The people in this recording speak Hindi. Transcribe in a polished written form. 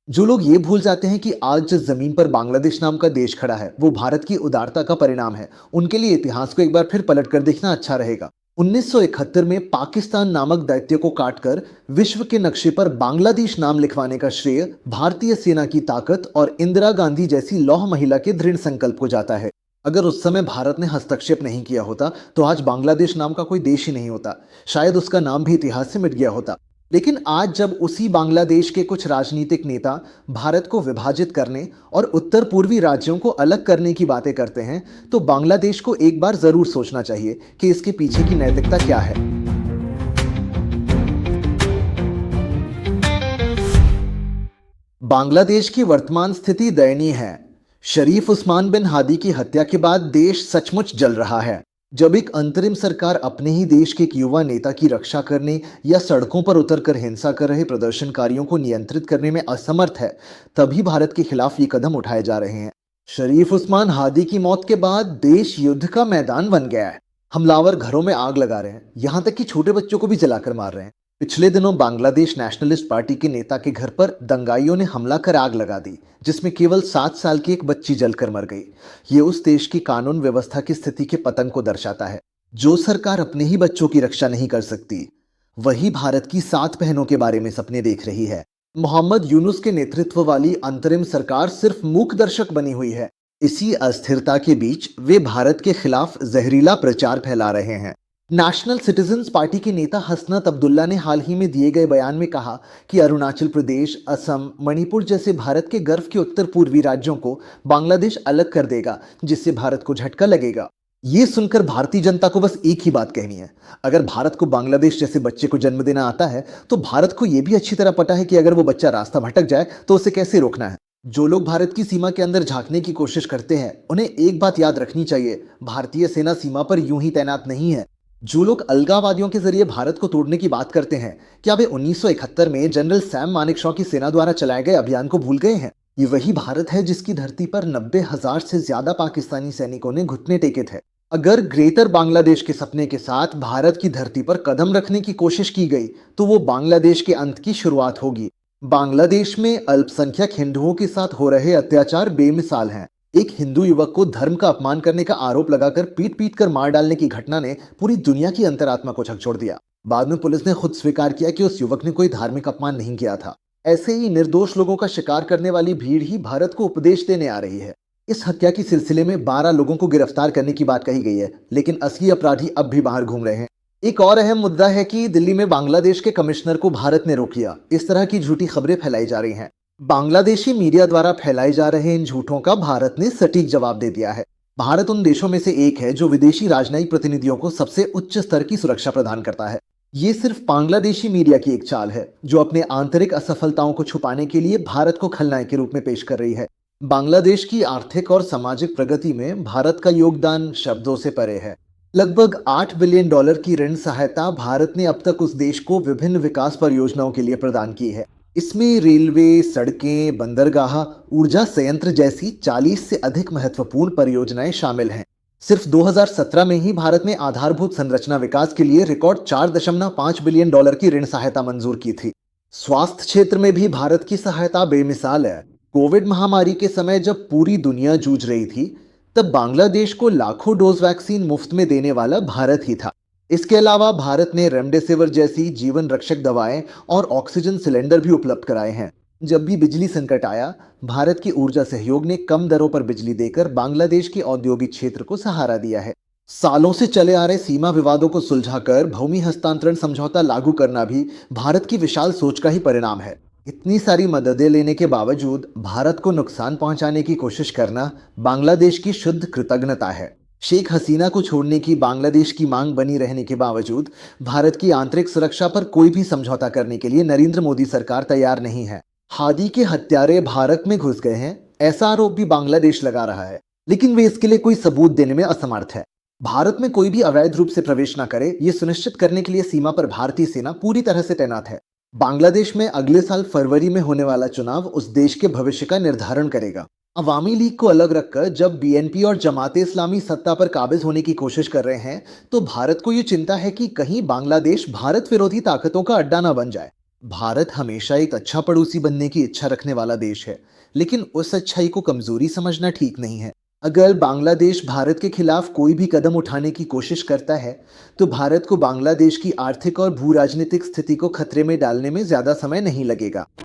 जो लोग ये भूल जाते हैं कि आज जिस जमीन पर बांग्लादेश नाम का देश खड़ा है वो भारत की उदारता का परिणाम है, उनके लिए इतिहास को एक बार फिर पलट कर देखना अच्छा रहेगा। 1971 में पाकिस्तान नामक दैत्य को काटकर विश्व के नक्शे पर बांग्लादेश नाम लिखवाने का श्रेय भारतीय सेना की ताकत और इंदिरा गांधी जैसी लौह महिला के दृढ़ संकल्प को जाता है। अगर उस समय भारत ने हस्तक्षेप नहीं किया होता तो आज बांग्लादेश नाम का कोई देश ही नहीं होता। शायद उसका नाम भी इतिहास से मिट गया होता। लेकिन आज जब उसी बांग्लादेश के कुछ राजनीतिक नेता भारत को विभाजित करने और उत्तर पूर्वी राज्यों को अलग करने की बातें करते हैं, तो बांग्लादेश को एक बार जरूर सोचना चाहिए कि इसके पीछे की नैतिकता क्या है। बांग्लादेश की वर्तमान स्थिति दयनीय है। शरीफ उस्मान बिन हादी की हत्या के बाद देश सचमुच जल रहा है। जब एक अंतरिम सरकार अपने ही देश के एक युवा नेता की रक्षा करने या सड़कों पर उतरकर हिंसा कर रहे प्रदर्शनकारियों को नियंत्रित करने में असमर्थ है, तभी भारत के खिलाफ ये कदम उठाए जा रहे हैं। शरीफ उस्मान हादी की मौत के बाद देश युद्ध का मैदान बन गया है। हमलावर घरों में आग लगा रहे हैं, यहां तक कि छोटे बच्चों को भी जलाकर मार रहे हैं। पिछले दिनों बांग्लादेश नेशनलिस्ट पार्टी के नेता के घर पर दंगाइयों ने हमला कर आग लगा दी, जिसमें केवल 7 साल की एक बच्ची जलकर मर गई। ये उस देश की कानून व्यवस्था की स्थिति के पतन को दर्शाता है। जो सरकार अपने ही बच्चों की रक्षा नहीं कर सकती, वही भारत की 7 बहनों के बारे में सपने देख रही है। मोहम्मद यूनुस के नेतृत्व वाली अंतरिम सरकार सिर्फ मूक दर्शक बनी हुई है। इसी अस्थिरता के बीच वे भारत के खिलाफ जहरीला प्रचार फैला रहे हैं। नेशनल सिटीजन्स पार्टी के नेता हसनत अब्दुल्ला ने हाल ही में दिए गए बयान में कहा कि अरुणाचल प्रदेश, असम, मणिपुर जैसे भारत के गर्व के उत्तर पूर्वी राज्यों को बांग्लादेश अलग कर देगा, जिससे भारत को झटका लगेगा। ये सुनकर भारतीय जनता को बस एक ही बात कहनी है। अगर भारत को बांग्लादेश जैसे बच्चे को जन्म देना आता है, तो भारत को यह भी अच्छी तरह पता है कि अगर वो बच्चा रास्ता भटक जाए तो उसे कैसे रोकना है। जो लोग भारत की सीमा के अंदर झांकने की कोशिश करते हैं, उन्हें एक बात याद रखनी चाहिए, भारतीय सेना सीमा पर यूं ही तैनात नहीं है। जो लोग अलगाववादियों के जरिए भारत को तोड़ने की बात करते हैं, क्या वे 1971 में जनरल सैम मानेकशॉ की सेना द्वारा चलाए गए अभियान को भूल गए हैं? ये वही भारत है जिसकी धरती पर 90,000 से ज्यादा पाकिस्तानी सैनिकों ने घुटने टेके थे। अगर ग्रेटर बांग्लादेश के सपने के साथ भारत की धरती पर कदम रखने की कोशिश की गई, तो वो बांग्लादेश के अंत की शुरुआत होगी। बांग्लादेश में अल्पसंख्यक हिंदुओं के साथ हो रहे अत्याचार बेमिसाल हैं। एक हिंदू युवक को धर्म का अपमान करने का आरोप लगाकर पीट पीट कर मार डालने की घटना ने पूरी दुनिया की अंतरात्मा को झकझोर दिया। बाद में पुलिस ने खुद स्वीकार किया कि उस युवक ने कोई धार्मिक अपमान नहीं किया था। ऐसे ही निर्दोष लोगों का शिकार करने वाली भीड़ ही भारत को उपदेश देने आ रही है। इस हत्या के सिलसिले में 12 लोगों को गिरफ्तार करने की बात कही गई है, लेकिन असली अपराधी अब भी बाहर घूम रहे हैं। एक और अहम मुद्दा है कि दिल्ली में बांग्लादेश के कमिश्नर को भारत ने रोक लिया। इस तरह की झूठी खबरें फैलाई जा रही हैं। बांग्लादेशी मीडिया द्वारा फैलाए जा रहे इन झूठों का भारत ने सटीक जवाब दे दिया है। भारत उन देशों में से एक है जो विदेशी राजनयिक प्रतिनिधियों को सबसे उच्च स्तर की सुरक्षा प्रदान करता है। ये सिर्फ बांग्लादेशी मीडिया की एक चाल है, जो अपने आंतरिक असफलताओं को छुपाने के लिए भारत को खलनायक के रूप में पेश कर रही है। बांग्लादेश की आर्थिक और सामाजिक प्रगति में भारत का योगदान शब्दों से परे है। लगभग $8 बिलियन की ऋण सहायता भारत ने अब तक उस देश को विभिन्न विकास परियोजनाओं के लिए प्रदान की है। इसमें रेलवे, सड़कें, बंदरगाह, ऊर्जा संयंत्र जैसी 40 से अधिक महत्वपूर्ण परियोजनाएं शामिल हैं। सिर्फ 2017 में ही भारत ने आधारभूत संरचना विकास के लिए रिकॉर्ड $4.5 बिलियन की ऋण सहायता मंजूर की थी। स्वास्थ्य क्षेत्र में भी भारत की सहायता बेमिसाल है। कोविड महामारी के समय जब पूरी दुनिया जूझ रही थी, तब बांग्लादेश को लाखों डोज वैक्सीन मुफ्त में देने वाला भारत ही था। इसके अलावा भारत ने रेमडेसिविर जैसी जीवन रक्षक दवाएं और ऑक्सीजन सिलेंडर भी उपलब्ध कराए हैं। जब भी बिजली संकट आया, भारत की ऊर्जा सहयोग ने कम दरों पर बिजली देकर बांग्लादेश के औद्योगिक क्षेत्र को सहारा दिया है। सालों से चले आ रहे सीमा विवादों को सुलझाकर भूमि हस्तांतरण समझौता लागू करना भी भारत की विशाल सोच का ही परिणाम है। इतनी सारी मददें लेने के बावजूद भारत को नुकसान पहुंचाने की कोशिश करना बांग्लादेश की शुद्ध कृतज्ञता है। शेख हसीना को छोड़ने की बांग्लादेश की मांग बनी रहने के बावजूद भारत की आंतरिक सुरक्षा पर कोई भी समझौता करने के लिए नरेंद्र मोदी सरकार तैयार नहीं है। हादी के हत्यारे भारत में घुस गए हैं, ऐसा आरोप भी बांग्लादेश लगा रहा है, लेकिन वे इसके लिए कोई सबूत देने में असमर्थ है। भारत में कोई भी अवैध रूप से प्रवेश न करे, ये सुनिश्चित करने के लिए सीमा पर भारतीय सेना पूरी तरह से तैनात है। बांग्लादेश में अगले साल फरवरी में होने वाला चुनाव उस देश के भविष्य का निर्धारण करेगा। अवामी लीग को अलग रखकर जब बीएनपी और जमाते इस्लामी सत्ता पर काबिज होने की कोशिश कर रहे हैं, तो भारत को ये चिंता है कि कहीं बांग्लादेश भारत विरोधी ताकतों का अड्डा ना बन जाए। भारत हमेशा एक अच्छा पड़ोसी बनने की इच्छा रखने वाला देश है, लेकिन उस अच्छाई को कमजोरी समझना ठीक नहीं है। अगर बांग्लादेश भारत के खिलाफ कोई भी कदम उठाने की कोशिश करता है, तो भारत को बांग्लादेश की आर्थिक और भू राजनीतिक स्थिति को खतरे में डालने में ज्यादा समय नहीं लगेगा।